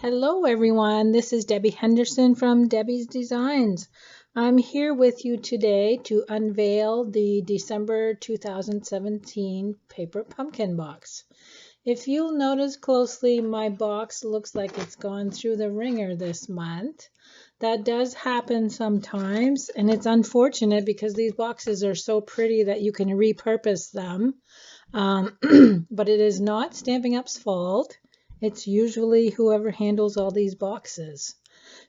Hello everyone, this is Debbie Henderson from Debbie's Designs. I'm here with you today to unveil the December 2017 paper pumpkin box. If you'll notice closely, my box looks like it's gone through the ringer this month. That does happen sometimes, and it's unfortunate because these boxes are so pretty that you can repurpose them. But it is not Stampin' Up's fault. It's usually whoever handles all these boxes.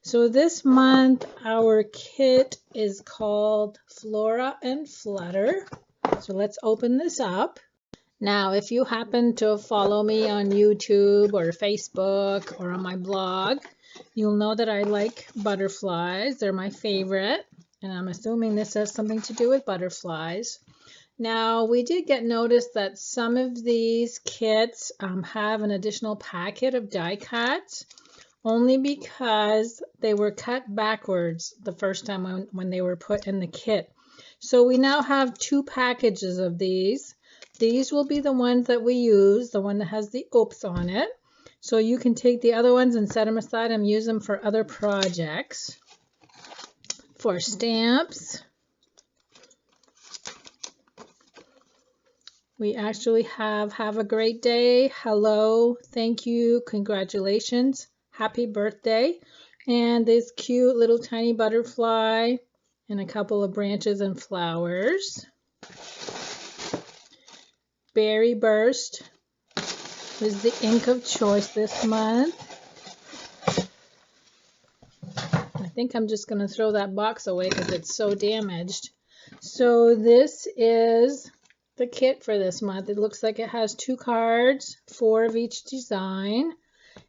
So this month our kit is called Flora and Flutter. So let's open this up. Now if you happen to follow me on YouTube or Facebook or on my blog, you'll know that I like butterflies. They're my favorite, and I'm assuming this has something to do with butterflies. Now, we did get notice that some of these kits have an additional packet of die cuts, only because they were cut backwards the first time when they were put in the kit. So we now have two packages of these. These will be the ones that we use, the one that has the oops on it. So you can take the other ones and set them aside and use them for other projects. For stamps, we actually have a great day, hello, thank you, congratulations, happy birthday, and this cute little tiny butterfly and a couple of branches and flowers. Berry Burst is the ink of choice this month. I think I'm just going to throw that box away because it's so damaged. So this is the kit for this month. It looks like it has 2 cards, 4 of each design,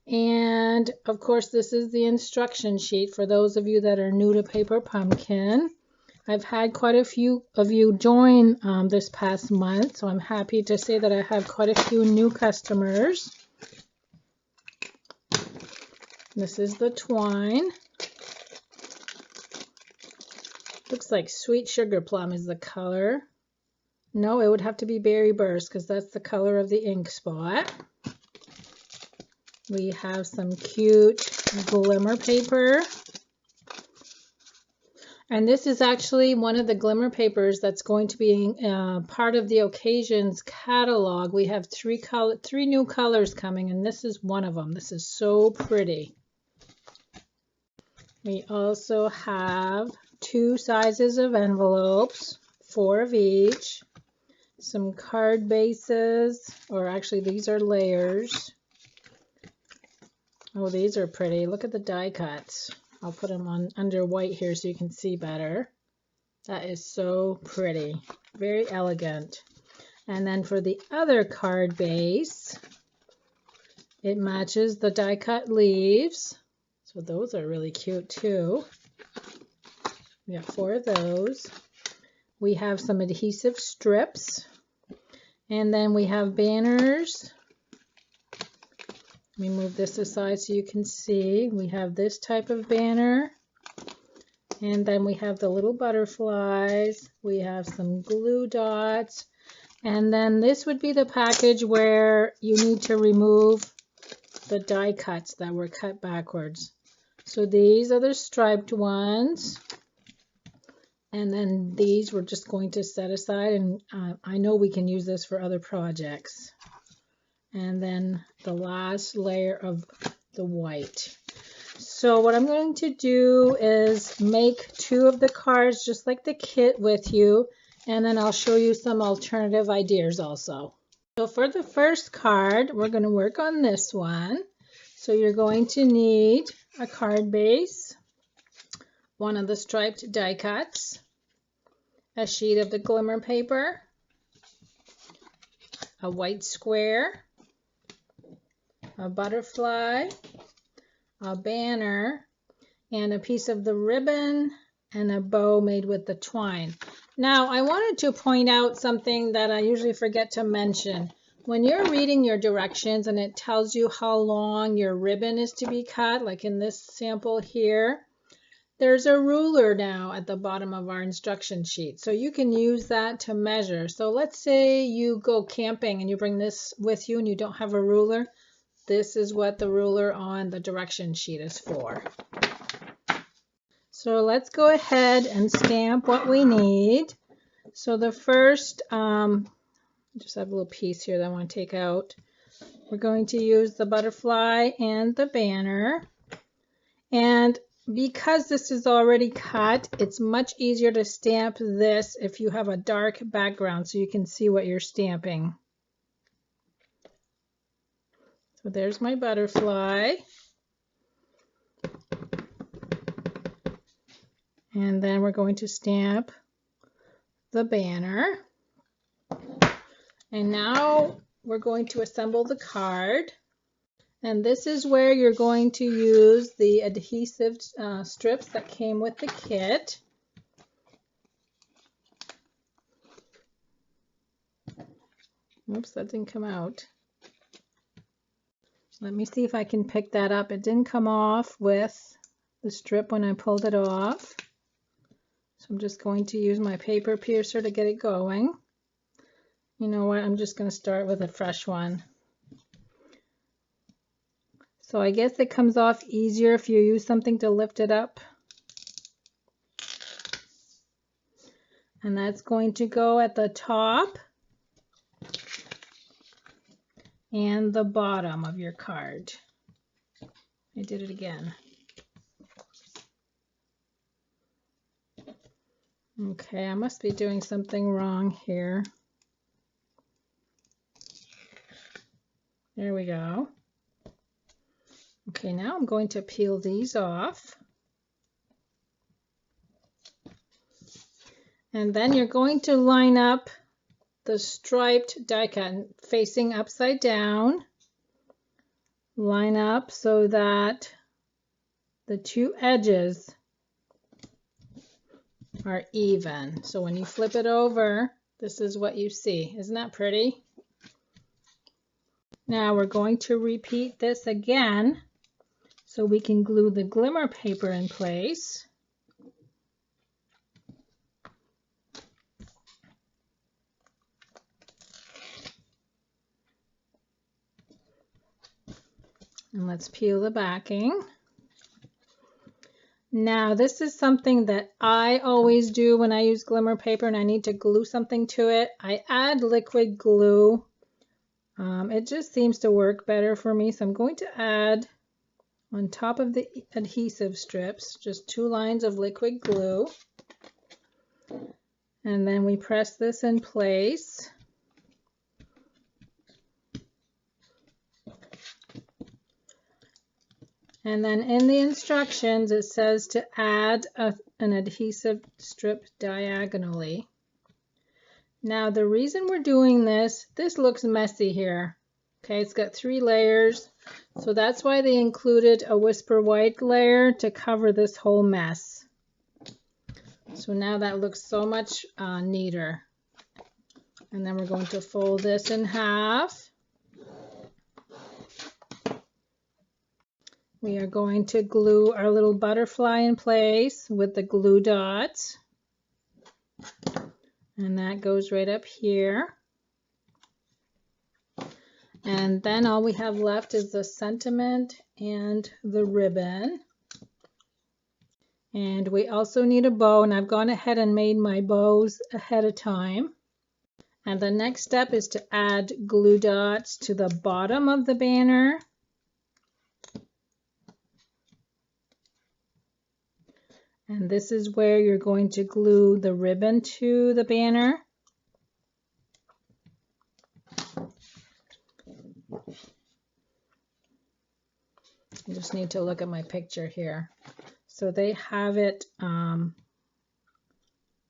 and of course this is the instruction sheet for those of you that are new to Paper Pumpkin. I've had quite a few of you join this past month, so I'm happy to say that I have quite a few new customers. This is the twine. Looks like Sweet Sugar Plum is the color. No, it would have to be Berry Burst because that's the color of the ink spot. We have some cute glimmer paper. And this is actually one of the glimmer papers that's going to be part of the Occasions catalog. We have three new colors coming, and this is one of them. This is so pretty. We also have 2 sizes of envelopes, 4 of each. Some card bases, or actually these are layers. Oh, these are pretty. Look at the die cuts. I'll put them on under white here so you can see better. That is so pretty. Very elegant. And then for the other card base, it matches the die cut leaves. So those are really cute too. We have 4 of those. We have some adhesive strips. And then we have banners. Let me move this aside so you can see. We have this type of banner. And then we have the little butterflies. We have some glue dots. And then this would be the package where you need to remove the die cuts that were cut backwards. So these are the striped ones. And then these we're just going to set aside, and I know we can use this for other projects. And then the last layer of the white. So what I'm going to do is make 2 of the cards just like the kit with you, and then I'll show you some alternative ideas also. So for the first card, we're going to work on this one. So you're going to need a card base, one of the striped die cuts, a sheet of the glimmer paper, a white square, a butterfly, a banner, and a piece of the ribbon and a bow made with the twine. Now, I wanted to point out something that I usually forget to mention. When you're reading your directions and it tells you how long your ribbon is to be cut, like in this sample here, there's a ruler now at the bottom of our instruction sheet, so you can use that to measure. So let's say you go camping and you bring this with you and you don't have a ruler. this is what the ruler on the direction sheet is for. So let's go ahead and stamp what we need. So the first, just have a little piece here that I want to take out. We're going to use the butterfly and the banner. And because this is already cut, it's much easier to stamp this if you have a dark background so you can see what you're stamping. So there's my butterfly. And then we're going to stamp the banner. And now we're going to assemble the card. And this is where you're going to use the adhesive strips that came with the kit. Oops, that didn't come out. Let me see if I can pick that up. It didn't come off with the strip when I pulled it off. So I'm just going to use my paper piercer to get it going. You know what? I'm just going to start with a fresh one. So I guess it comes off easier if you use something to lift it up. And that's going to go at the top and the bottom of your card. I did it again. Okay, I must be doing something wrong here. There we go. Okay, now I'm going to peel these off. And then you're going to line up the striped die cut facing upside down. Line up so that the two edges are even. So when you flip it over, this is what you see. Isn't that pretty? Now we're going to repeat this again so we can glue the glimmer paper in place. And let's peel the backing. Now this is something that I always do when I use glimmer paper and I need to glue something to it. I add liquid glue. It just seems to work better for me, so I'm going to add on top of the adhesive strips just 2 lines of liquid glue, and then we press this in place. And then in the instructions it says to add an adhesive strip diagonally. Now the reason we're doing this looks messy here. Okay, it's got 3 layers, so that's why they included a whisper white layer to cover this whole mess. So now that looks so much neater. And then we're going to fold this in half. We are going to glue our little butterfly in place with the glue dots. And that goes right up here. And then all we have left is the sentiment and the ribbon. And we also need a bow, and I've gone ahead and made my bows ahead of time. And the next step is to add glue dots to the bottom of the banner. And this is where you're going to glue the ribbon to the banner. I just need to look at my picture here. So they have it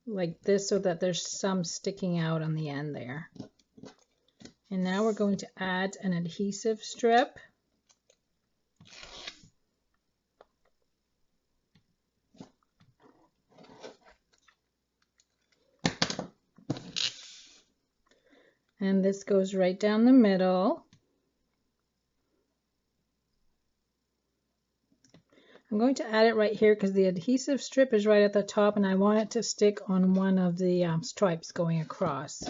like this so that there's some sticking out on the end there. And now we're going to add an adhesive strip. And this goes right down the middle. I'm going to add it right here because the adhesive strip is right at the top and I want it to stick on one of the stripes going across.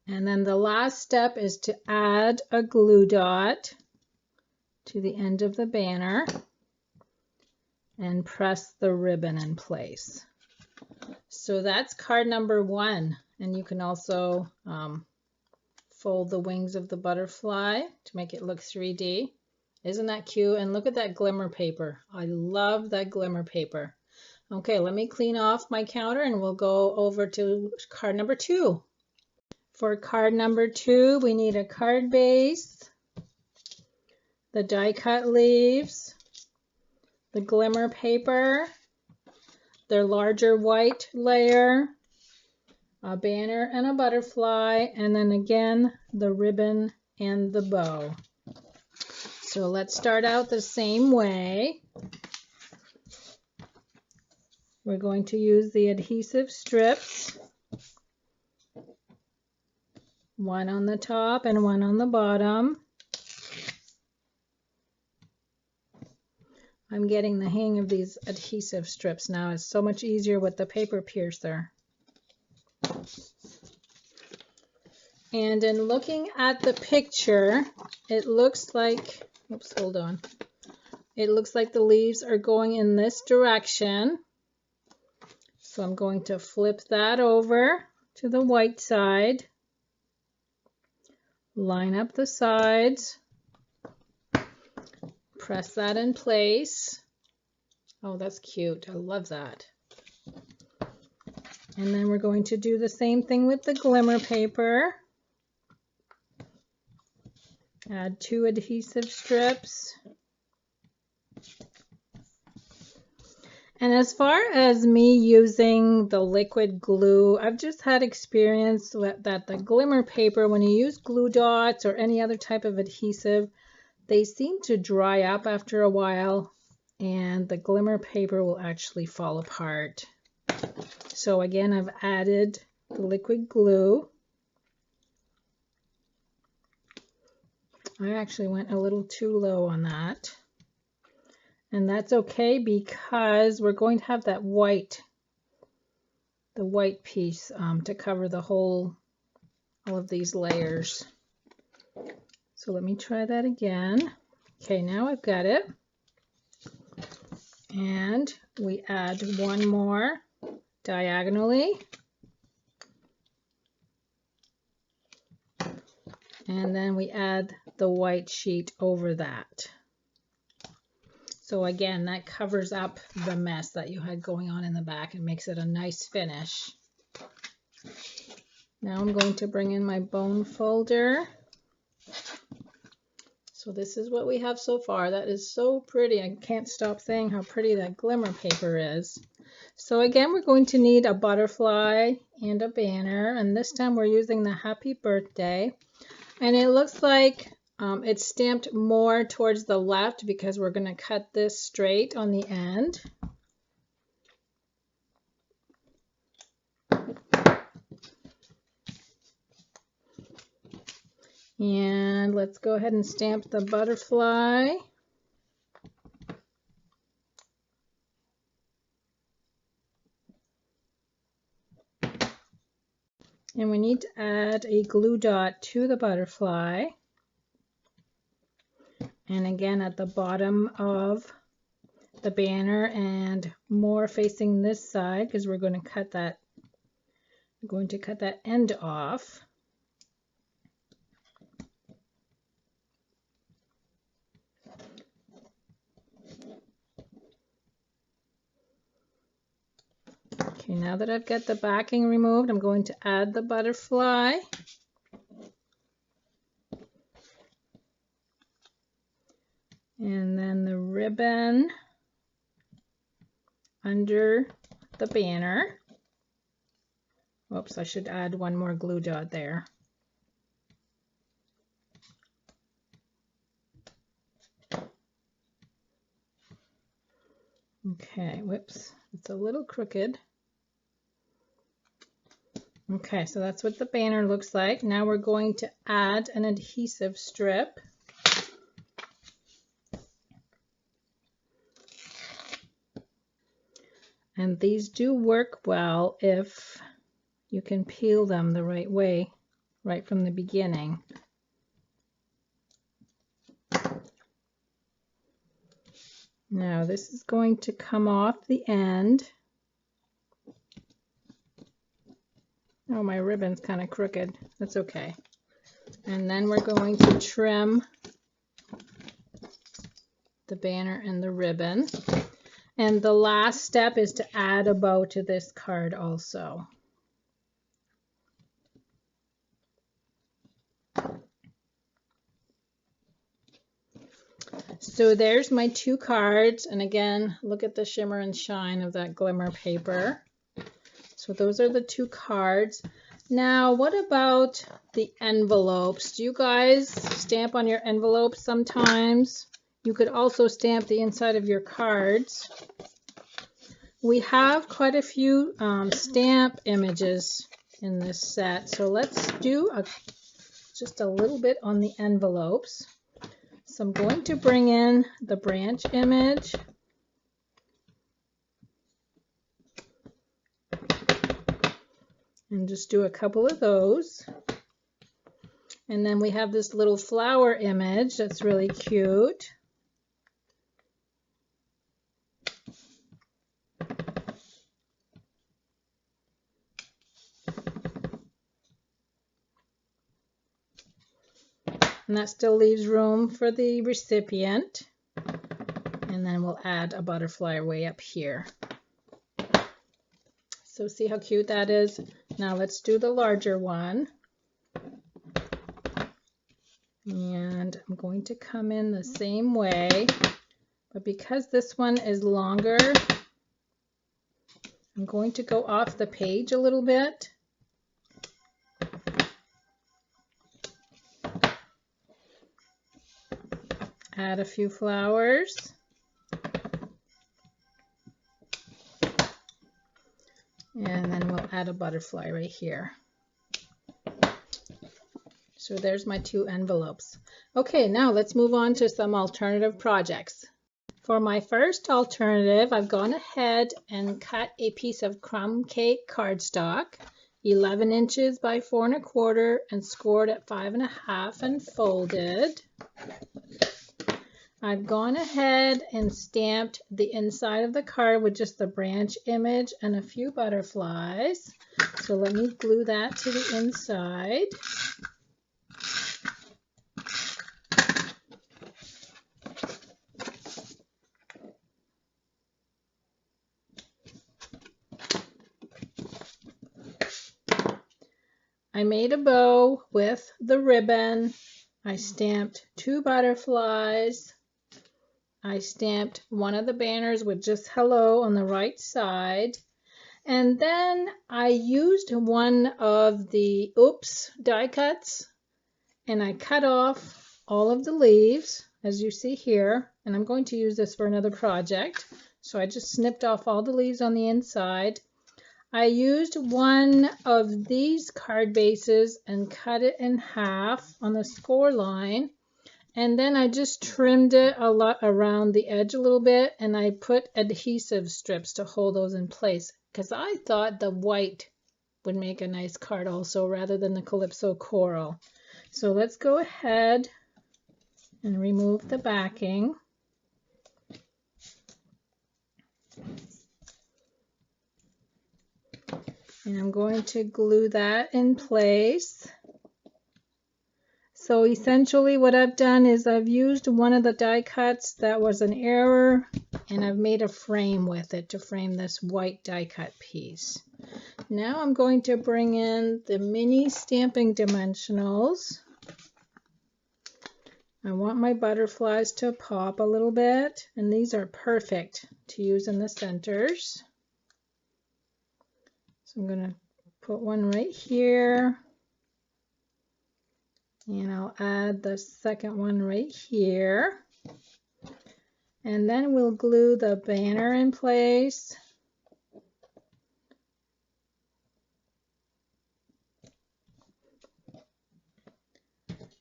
And then the last step is to add a glue dot to the end of the banner and press the ribbon in place. So that's card number 1. And you can also fold the wings of the butterfly to make it look 3D. Isn't that cute? And look at that glimmer paper. I love that glimmer paper. Okay, let me clean off my counter and we'll go over to card number 2. For card number 2, we need a card base, the die cut leaves, the glimmer paper, the larger white layer, a banner and a butterfly, and then again the ribbon and the bow. So let's start out the same way. We're going to use the adhesive strips, one on the top and one on the bottom. I'm getting the hang of these adhesive strips now. It's so much easier with the paper piercer. And in looking at the picture, it looks like, oops, hold on. It looks like the leaves are going in this direction. So I'm going to flip that over to the white side, line up the sides, press that in place. Oh, that's cute. I love that. And then we're going to do the same thing with the glimmer paper. Add 2 adhesive strips. And as far as me using the liquid glue, I've just had experience that the glimmer paper, when you use glue dots or any other type of adhesive, they seem to dry up after a while and the glimmer paper will actually fall apart. So again, I've added the liquid glue. I actually went a little too low on that. And that's okay because we're going to have that white, the white piece to cover the whole, all of these layers. So let me try that again. Okay, now I've got it. And we add one more diagonally. And then we add the white sheet over that. So again, that covers up the mess that you had going on in the back and makes it a nice finish. Now I'm going to bring in my bone folder. So this is what we have so far. That is so pretty. I can't stop saying how pretty that glimmer paper is. So again, we're going to need a butterfly and a banner. And this time we're using the happy birthday. And it looks like it's stamped more towards the left because we're going to cut this straight on the end. And let's go ahead and stamp the butterfly. And we need to add a glue dot to the butterfly. And again at the bottom of the banner and more facing this side because we're going to cut that end off. Okay, now that I've got the backing removed, I'm going to add the butterfly. And then the ribbon under the banner. Whoops, I should add one more glue dot there. Okay, whoops, it's a little crooked. Okay, so that's what the banner looks like. Now we're going to add an adhesive strip. And these do work well if you can peel them the right way, right from the beginning. Now this is going to come off the end. Oh, my ribbon's kind of crooked. That's okay. And then we're going to trim the banner and the ribbon. And the last step is to add a bow to this card also. So there's my two cards, and again, look at the shimmer and shine of that glimmer paper. So those are the two cards. Now, what about the envelopes? Do you guys stamp on your envelopes sometimes? You could also stamp the inside of your cards. We have quite a few stamp images in this set, so let's do just a little bit on the envelopes. So I'm going to bring in the branch image. And just do a couple of those. And then we have this little flower image that's really cute. And that still leaves room for the recipient. And then we'll add a butterfly way up here. So see how cute that is? Now let's do the larger one. And I'm going to come in the same way, but because this one is longer, I'm going to go off the page a little bit. Add a few flowers. And then we'll add a butterfly right here. So there's my two envelopes. Okay, now let's move on to some alternative projects. For my first alternative, I've gone ahead and cut a piece of crumb cake cardstock, 11 inches by 4 1/4, and scored at 5 1/2 and folded. I've gone ahead and stamped the inside of the card with just the branch image and a few butterflies. So let me glue that to the inside. I made a bow with the ribbon. I stamped 2 butterflies. I stamped one of the banners with just hello on the right side. And then I used one of the die cuts, and I cut off all of the leaves, as you see here. And I'm going to use this for another project. So I just snipped off all the leaves on the inside. I used one of these card bases and cut it in half on the score line. And then I just trimmed it a lot around the edge a little bit, and I put adhesive strips to hold those in place because I thought the white would make a nice card also rather than the Calypso coral. So let's go ahead and remove the backing. And I'm going to glue that in place. So essentially what I've done is I've used one of the die cuts that was an error, and I've made a frame with it to frame this white die cut piece. Now I'm going to bring in the mini stamping dimensionals. I want my butterflies to pop a little bit, and these are perfect to use in the centers. So I'm going to put one right here. And I'll add the second one right here. And then we'll glue the banner in place.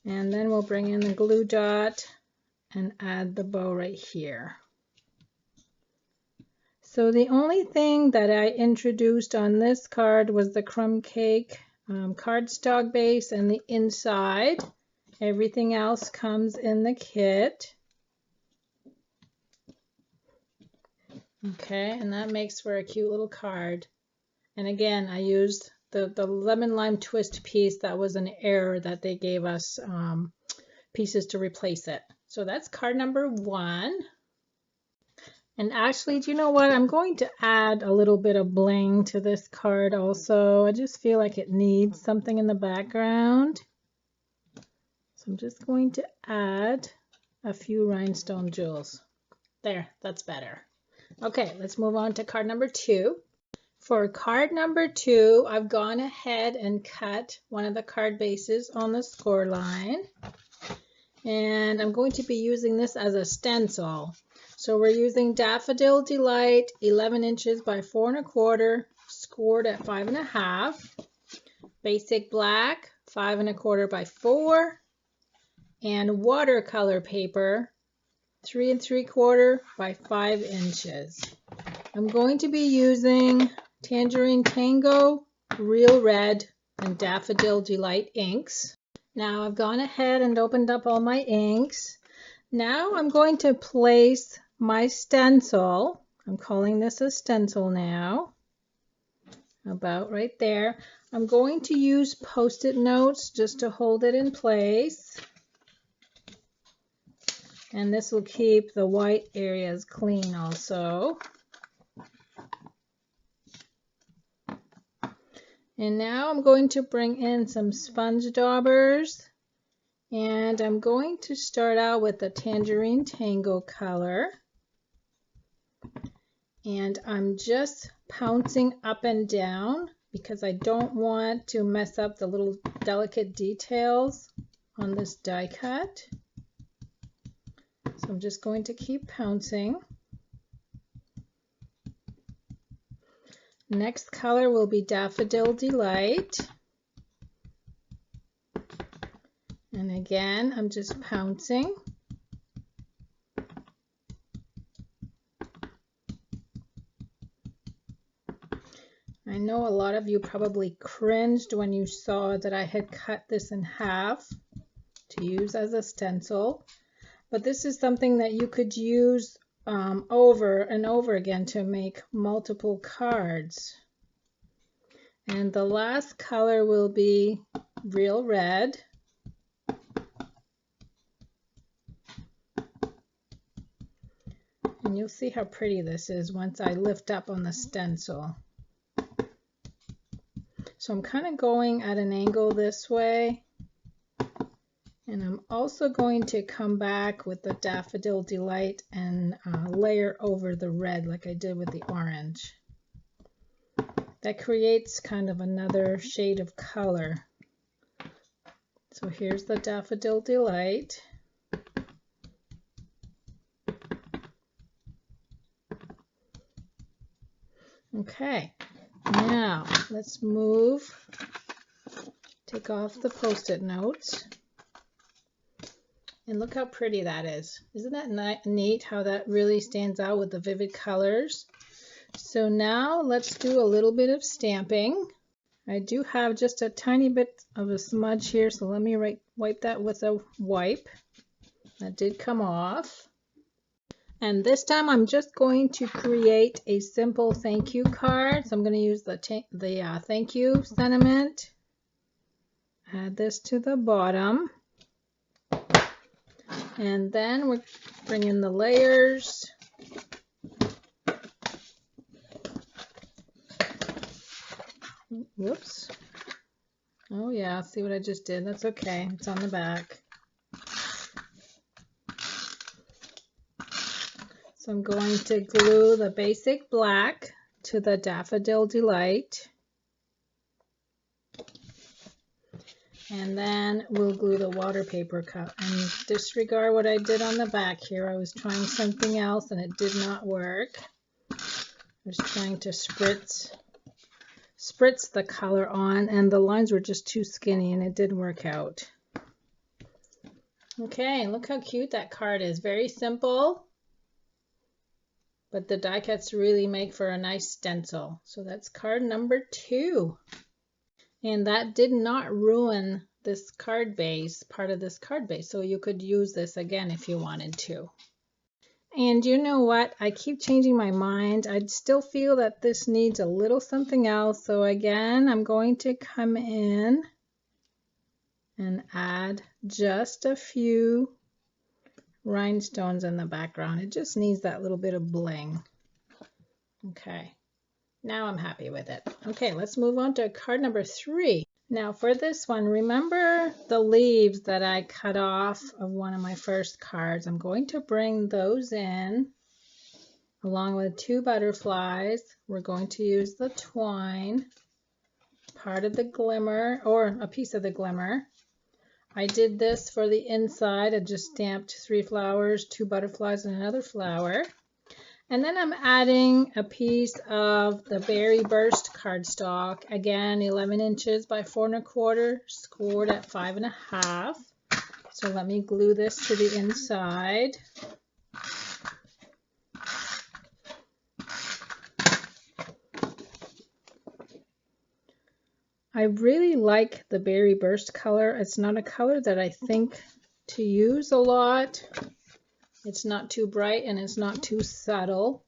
And then we'll bring in the glue dot and add the bow right here. So the only thing that I introduced on this card was the crumb cake cardstock base and the inside. Everything else comes in the kit. Okay, and that makes for a cute little card. And again, I used the lemon lime twist piece. That was an error that they gave us pieces to replace it. So that's card number 1. And actually, do you know what? I'm going to add a little bit of bling to this card also. I just feel like it needs something in the background. So I'm just going to add a few rhinestone jewels. There, that's better. Okay, let's move on to card number 2. For card number 2, I've gone ahead and cut one of the card bases on the score line. And I'm going to be using this as a stencil. So we're using Daffodil Delight 11 inches by 4 1/4, scored at 5 1/2. Basic Black 5 1/4 by 4. And watercolor paper 3 3/4 by 5 inches. I'm going to be using Tangerine Tango, Real Red, and Daffodil Delight inks. Now I've gone ahead and opened up all my inks. Now I'm going to place my stencil. I'm calling this a stencil now. About right there. I'm going to use Post-it notes just to hold it in place. And this will keep the white areas clean also. And now I'm going to bring in some sponge daubers. And I'm going to start out with the Tangerine Tango color. And I'm just pouncing up and down because I don't want to mess up the little delicate details on this die cut. So I'm just going to keep pouncing. Next color will be Daffodil Delight. And again, I'm just pouncing. I know a lot of you probably cringed when you saw that I had cut this in half to use as a stencil, but this is something that you could use over and over again to make multiple cards. And the last color will be Real Red. And you'll see how pretty this is once I lift up on the stencil. So I'm kind of going at an angle this way. And I'm also going to come back with the Daffodil Delight and layer over the red like I did with the orange. That creates kind of another shade of color. So here's the Daffodil Delight. Okay, now let's take off the Post-it notes. And look how pretty that is. Isn't that neat how that really stands out with the vivid colors? So now let's do a little bit of stamping. I do have just a tiny bit of a smudge here, so let me wipe that with a wipe. That did come off. And this time I'm just going to create a simple thank you card. So I'm going to use the thank you sentiment. Add this to the bottom. And then we're bringing the layers. Whoops. Oh yeah, see what I just did? That's okay. It's on the back. So I'm going to glue the Basic Black to the Daffodil Delight. And then we'll glue the water paper cup. And disregard what I did on the back here. I was trying something else and it did not work. I was trying to spritz the color on, and the lines were just too skinny and it didn't work out. Okay, look how cute that card is. Very simple, but the die cuts really make for a nice stencil. So that's card number 2. And that did not ruin this card base, part of this card base. So you could use this again if you wanted to. And you know what? I keep changing my mind. I still feel that this needs a little something else. So again, I'm going to come in and add just a few rhinestones in the background. It just needs that little bit of bling. Okay, now I'm happy with it. Okay, let's move on to card number 3. Now for this one, remember the leaves that I cut off of one of my first cards. I'm going to bring those in along with 2 butterflies. We're going to use the twine, part of the glimmer, or a piece of the glimmer. I did this for the inside. I just stamped 3 flowers, 2 butterflies, and another flower. And then I'm adding a piece of the Berry Burst cardstock. Again, 11 inches by 4 1/4, scored at 5 1/2. So let me glue this to the inside. I really like the Berry Burst color. It's not a color that I think to use a lot. It's not too bright and it's not too subtle.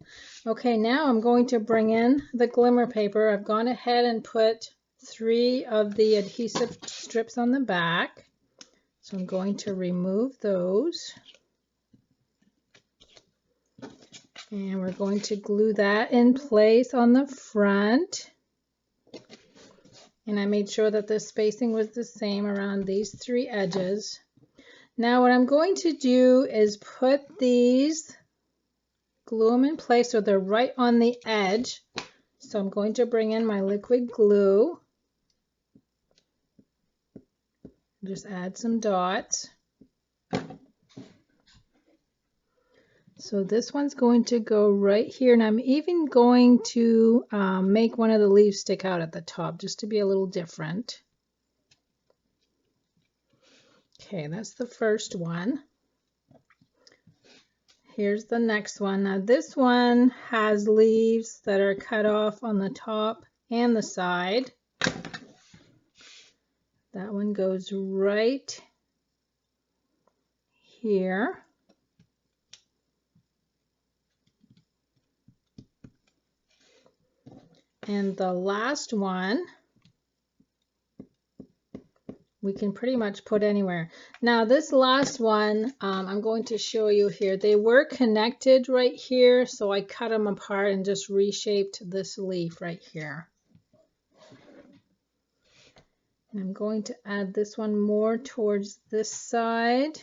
Okay, now I'm going to bring in the glimmer paper. I've gone ahead and put 3 of the adhesive strips on the back. So I'm going to remove those. And we're going to glue that in place on the front. And I made sure that the spacing was the same around these 3 edges. Now what I'm going to do is put these, glue them in place so they're right on the edge. So I'm going to bring in my liquid glue. Just add some dots. So this one's going to go right here, and I'm even going to make one of the leaves stick out at the top just to be a little different. Okay, that's the first one. Here's the next one. Now this one has leaves that are cut off on the top and the side. That one goes right here. And the last one we can pretty much put anywhere. Now this last one, I'm going to show you here. They were connected right here, so I cut them apart and just reshaped this leaf right here. And I'm going to add this one more towards this side.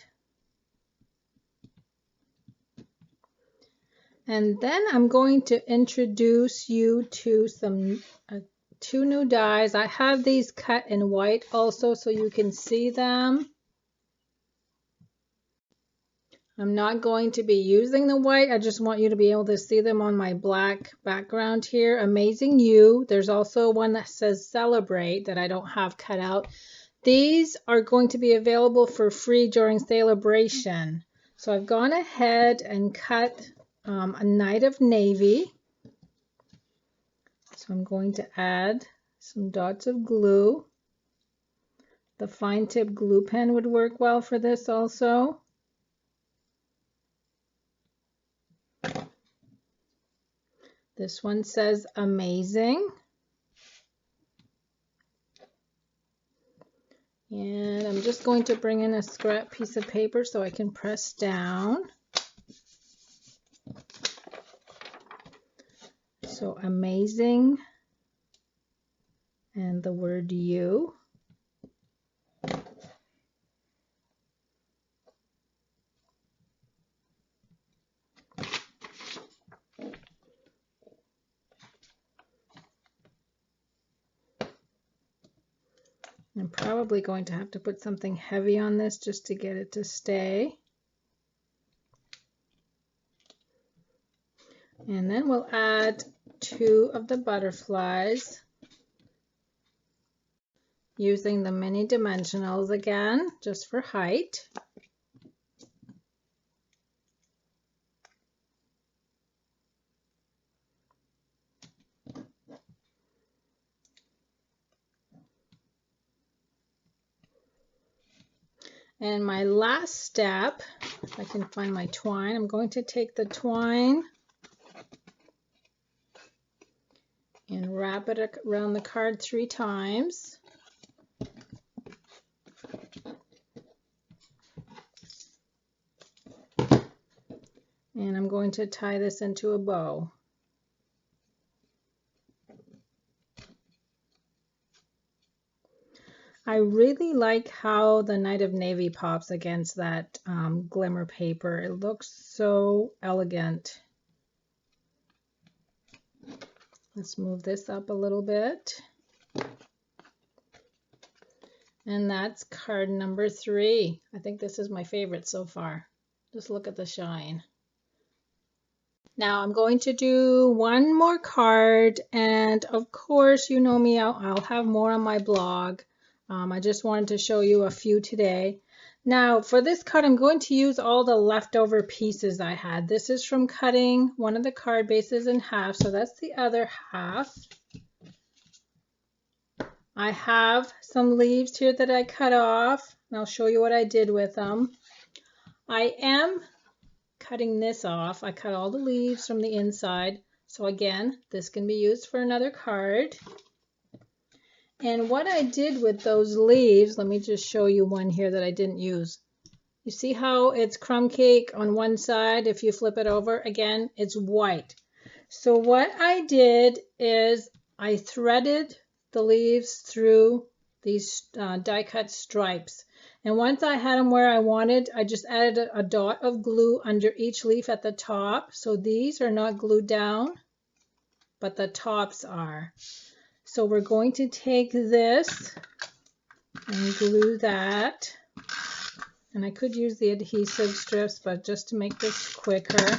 And then I'm going to introduce you to some 2 new dies. I have these cut in white also so you can see them. I'm not going to be using the white. I just want you to be able to see them on my black background here. Amazing You. There's also one that says Celebrate that I don't have cut out. These are going to be available for free during Celebration. So I've gone ahead and cut a Night of Navy. So I'm going to add some dots of glue. The fine tip glue pen would work well for this also. This one says Amazing. And I'm just going to bring in a scrap piece of paper so I can press down. So Amazing and the word You. I'm probably going to have to put something heavy on this just to get it to stay. And then we'll add 2 of the butterflies using the mini dimensionals again, just for height. And my last step, if I can find my twine, I'm going to take the twine and wrap it around the card 3 times. And I'm going to tie this into a bow. I really like how the Night of Navy pops against that glimmer paper. It looks so elegant. Let's move this up a little bit. And that's card number 3. I think this is my favorite so far. Just look at the shine. Now I'm going to do one more card, and of course, you know me, I'll have more on my blog. I just wanted to show you a few today. Now for this card, I'm going to use all the leftover pieces I had. This is from cutting one of the card bases in half, so that's the other half. I have some leaves here that I cut off, and I'll show you what I did with them. I am cutting this off. I cut all the leaves from the inside. So again, this can be used for another card. And what I did with those leaves, let me just show you one here that I didn't use. You see how it's crumb cake on one side? If you flip it over, again, it's white. So what I did is I threaded the leaves through these die cut stripes. And once I had them where I wanted, I just added a dot of glue under each leaf at the top. So these are not glued down, but the tops are. So we're going to take this and glue that. And I could use the adhesive strips, but just to make this quicker,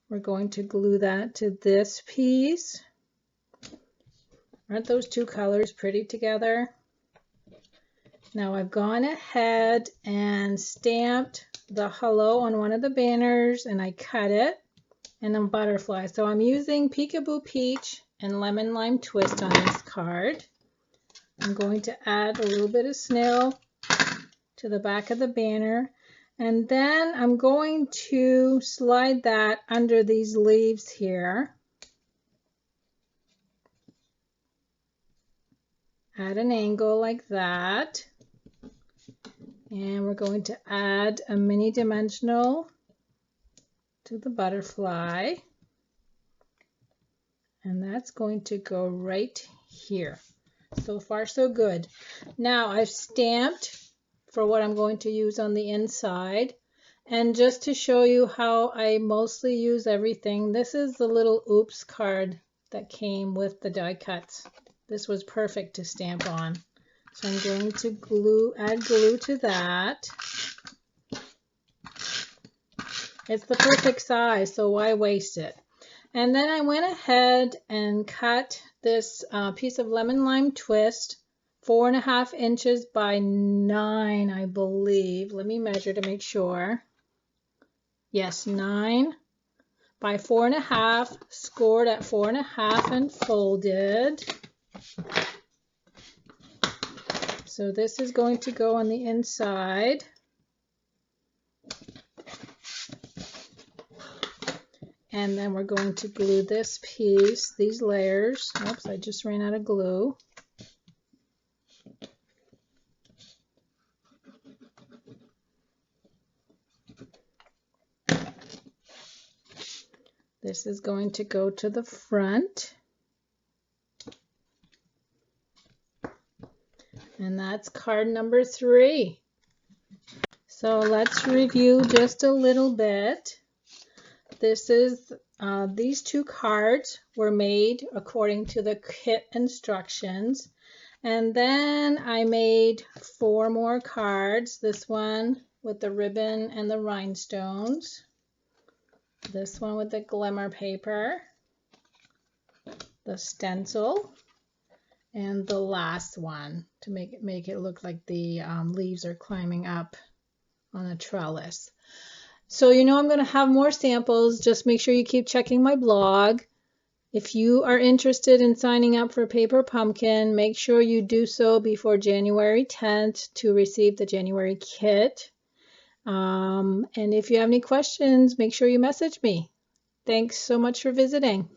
we're going to glue that to this piece. Aren't those two colors pretty together? Now I've gone ahead and stamped the hello on one of the banners, and I cut it and a butterfly. So I'm using Peekaboo Peach and Lemon Lime Twist on this card. I'm going to add a little bit of snail to the back of the banner, and then I'm going to slide that under these leaves here. At an angle like that. And we're going to add a mini dimensional to the butterfly. And that's going to go right here. So far, so good. Now I've stamped for what I'm going to use on the inside. And just to show you how I mostly use everything, this is the little oops card that came with the die cuts. This was perfect to stamp on. So I'm going to add glue to that. It's the perfect size, so why waste it? And then I went ahead and cut this piece of lemon lime twist, 4.5 inches by 9, I believe. Let me measure to make sure. Yes, 9 by 4.5, scored at 4.5 and folded. So this is going to go on the inside. And then we're going to glue this piece, these layers. Oops, I just ran out of glue. This is going to go to the front. And that's card number 3. So let's review just a little bit. This is, these 2 cards were made according to the kit instructions. And then I made 4 more cards. This one with the ribbon and the rhinestones. This one with the glimmer paper. The stencil. And the last one to make it look like the leaves are climbing up on a trellis. So you know I'm going to have more samples. Just make sure you keep checking my blog. If you are interested in signing up for Paper Pumpkin, make sure you do so before January 10th to receive the January kit. And if you have any questions, make sure you message me. Thanks so much for visiting.